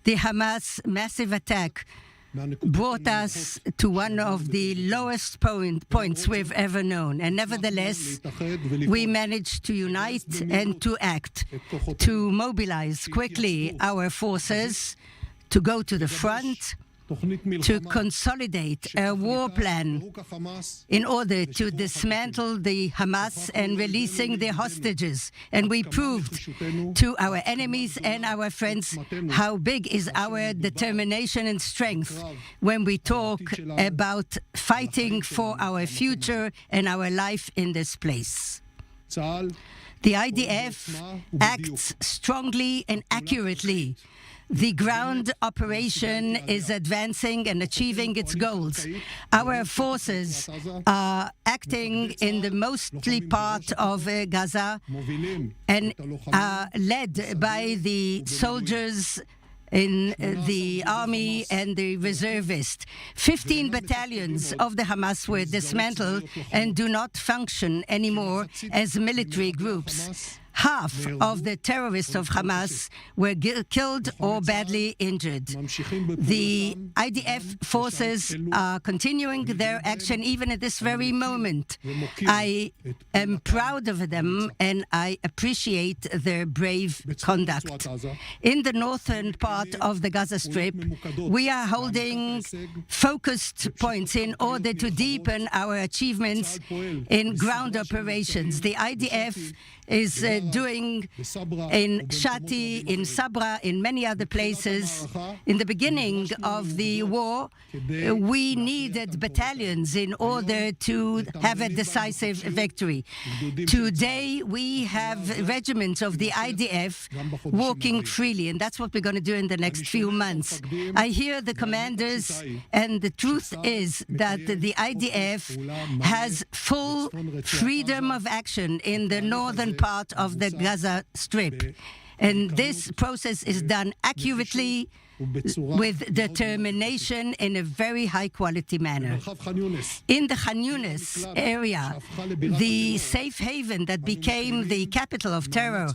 The Hamas massive attack brought us to one of the lowest points we've ever known. And nevertheless, we managed to unite and to act, to mobilize quickly our forces, to go to the front, to consolidate a war plan in order to dismantle the Hamas and releasing the hostages. And we proved to our enemies and our friends how big is our determination and strength when we talk about fighting for our future and our life in this place. The IDF acts strongly and accurately. The ground operation is advancing and achieving its goals. Our forces are acting in the mostly part of Gaza and are led by the soldiers in the army and the reservists. 15 battalions of the Hamas were dismantled and do not function anymore as military groups. Half of the terrorists of Hamas were killed or badly injured. The IDF forces are continuing their action even at this very moment. I am proud of them and I appreciate their brave conduct. In the northern part of the Gaza Strip, we are holding focused points in order to deepen our achievements in ground operations. The IDF is doing in Shati, in Sabra, in many other places. In the beginning of the war, we needed battalions in order to have a decisive victory. Today, we have regiments of the IDF walking freely, and that's what we're going to do in the next few months. I hear the commanders, and the truth is that the IDF has full freedom of action in the northern part of the Gaza Strip. And this process is done accurately, with determination, in a very high-quality manner. In the Khan Yunis area, the safe haven that became the capital of terror,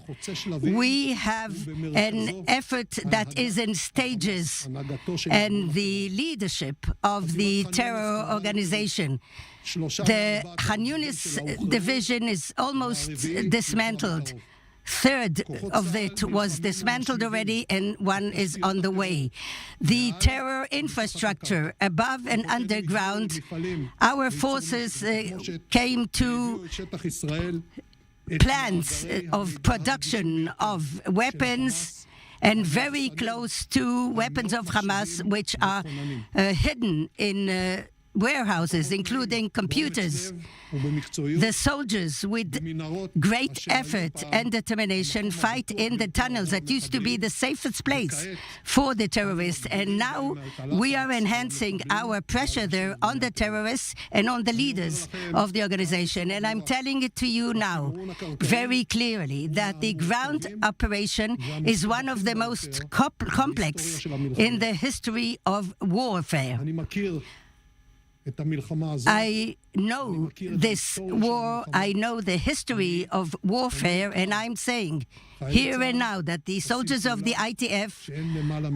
we have an effort that is in stages, and the leadership of the terror organization. The Khan Yunis division is almost dismantled. Third of it was dismantled already, and one is on the way. The terror infrastructure above and underground, our forces came to plants of production of weapons and very close to weapons of Hamas, which are hidden in warehouses, including computers. The soldiers, with great effort and determination, fight in the tunnels that used to be the safest place for the terrorists. And now we are enhancing our pressure there on the terrorists and on the leaders of the organization. And I'm telling it to you now very clearly that the ground operation is one of the most complex in the history of warfare. I know this war, I know the history of warfare, and I'm saying here and now that the soldiers of the IDF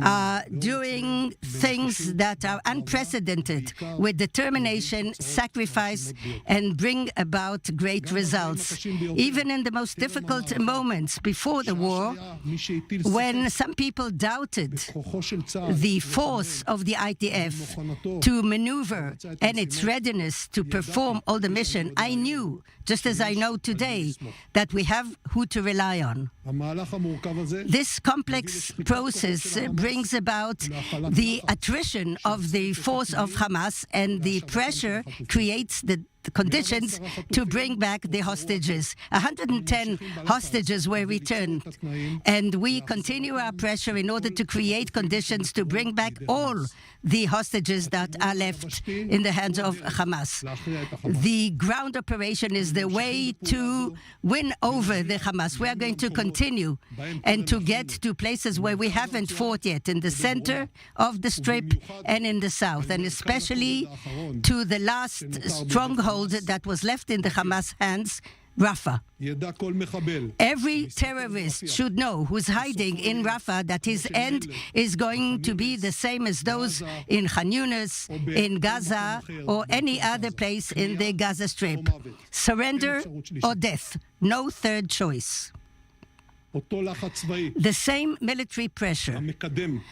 are doing things that are unprecedented with determination, sacrifice, and bring about great results. Even in the most difficult moments before the war, when some people doubted the force of the IDF to maneuver and its readiness to perform all the mission, I knew, just as I know today, that we have who to rely on. This complex process brings about the attrition of the force of Hamas, and the pressure creates the conditions to bring back the hostages. 110 hostages were returned, and we continue our pressure in order to create conditions to bring back all the hostages that are left in the hands of Hamas. The ground operation is the way to win over the Hamas. We are going to continue and to get to places where we haven't fought yet, in the center of the Strip and in the south, and especially to the last stronghold that was left in the Hamas hands, Rafah. Every terrorist should know who's hiding in Rafah that his end is going to be the same as those in Khan Yunis, in Gaza, or any other place in the Gaza Strip. Surrender or death. No third choice. The same military pressure,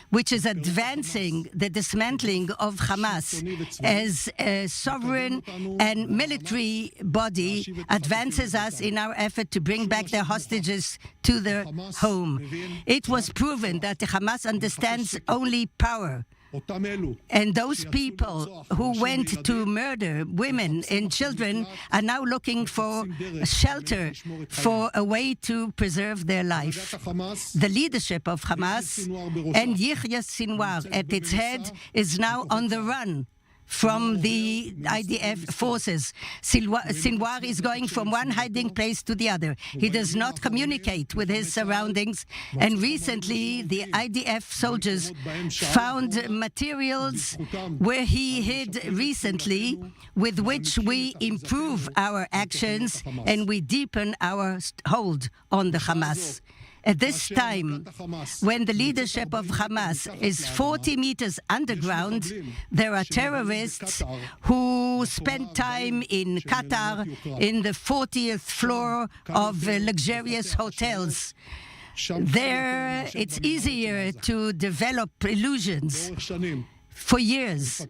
which is advancing the dismantling of Hamas as a sovereign and military body, advances us in our effort to bring back their hostages to their home. It was proven that Hamas understands only power. And those people who went to murder women and children are now looking for shelter, for a way to preserve their life. The leadership of Hamas and Yahya Sinwar at its head is now on the run from the IDF forces. Sinwar is going from one hiding place to the other. He does not communicate with his surroundings, and recently the IDF soldiers found materials where he hid recently, with which we improve our actions and we deepen our hold on the Hamas. At this time, when the leadership of Hamas is 40 meters underground, there are terrorists who spend time in Qatar, in the 40th floor of luxurious hotels. There, it's easier to develop illusions. For years,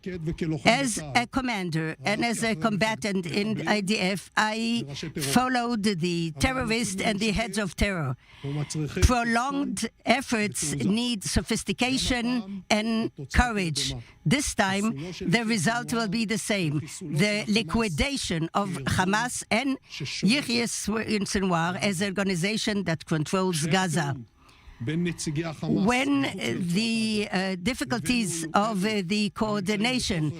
as a commander and as a combatant in IDF, I followed the terrorists and the heads of terror. Prolonged efforts need sophistication and courage. This time, the result will be the same: the liquidation of Hamas and Yahya Sinwar as an organization that controls Gaza. When the difficulties of the coordination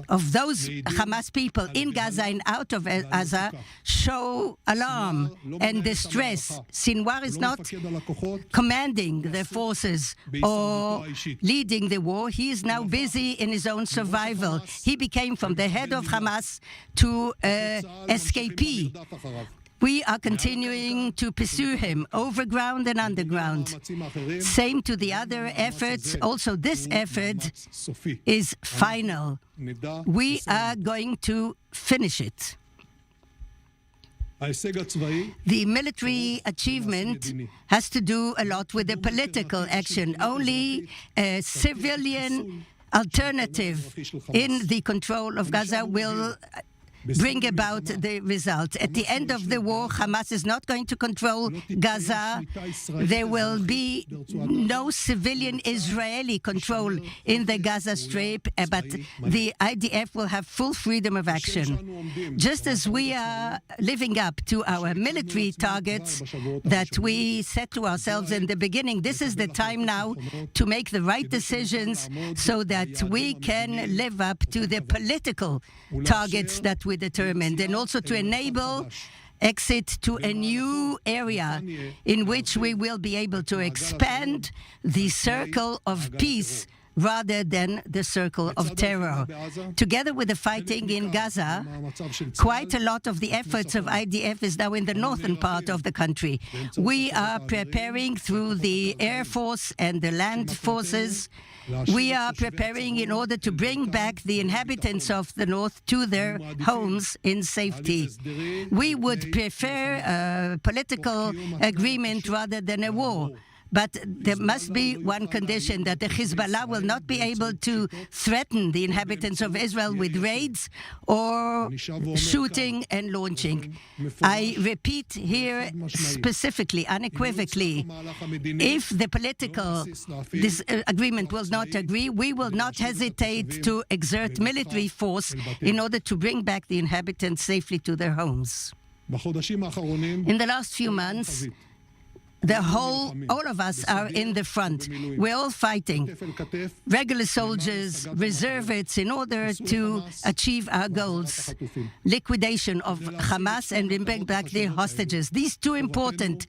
of those Hamas people in Gaza and out of Gaza show alarm and distress, Sinwar is not commanding the forces or leading the war. He is now busy in his own survival. He became from the head of Hamas to escapee. We are continuing to pursue him overground and underground. Same to the other efforts. Also, this effort is final. We are going to finish it. The military achievement has to do a lot with the political action. Only a civilian alternative in the control of Gaza will bring about the result. At the end of the war, Hamas is not going to control Gaza. There will be no civilian Israeli control in the Gaza Strip, but the IDF will have full freedom of action. Just as we are living up to our military targets that we set to ourselves in the beginning, this is the time now to make the right decisions so that we can live up to the political targets that we determined, and also to enable exit to a new area in which we will be able to expand the circle of peace rather than the circle of terror. Together with the fighting in Gaza, quite a lot of the efforts of IDF is now in the northern part of the country. We are preparing through the Air Force and the land forces. We are preparing in order to bring back the inhabitants of the north to their homes in safety. We would prefer a political agreement rather than a war. But there must be one condition, that the Hezbollah will not be able to threaten the inhabitants of Israel with raids or shooting and launching. I repeat here specifically, unequivocally, if the political agreement will not agree, we will not hesitate to exert military force in order to bring back the inhabitants safely to their homes. In the last few months, all of us are in the front. We're all fighting. Regular soldiers, reservists, in order to achieve our goals. Liquidation of Hamas and bring back the hostages. These two important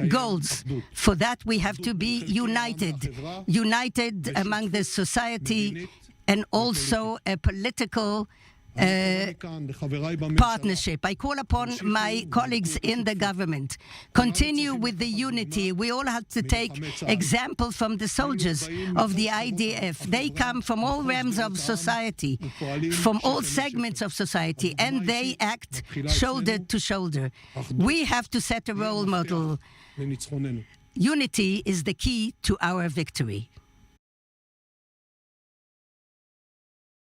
goals. For that, we have to be united. United among the society and also a political partnership. I call upon my colleagues in the government. Continue with the unity. We all have to take example from the soldiers of the IDF. They come from all realms of society, from all segments of society, and they act shoulder to shoulder. We have to set a role model. Unity is the key to our victory.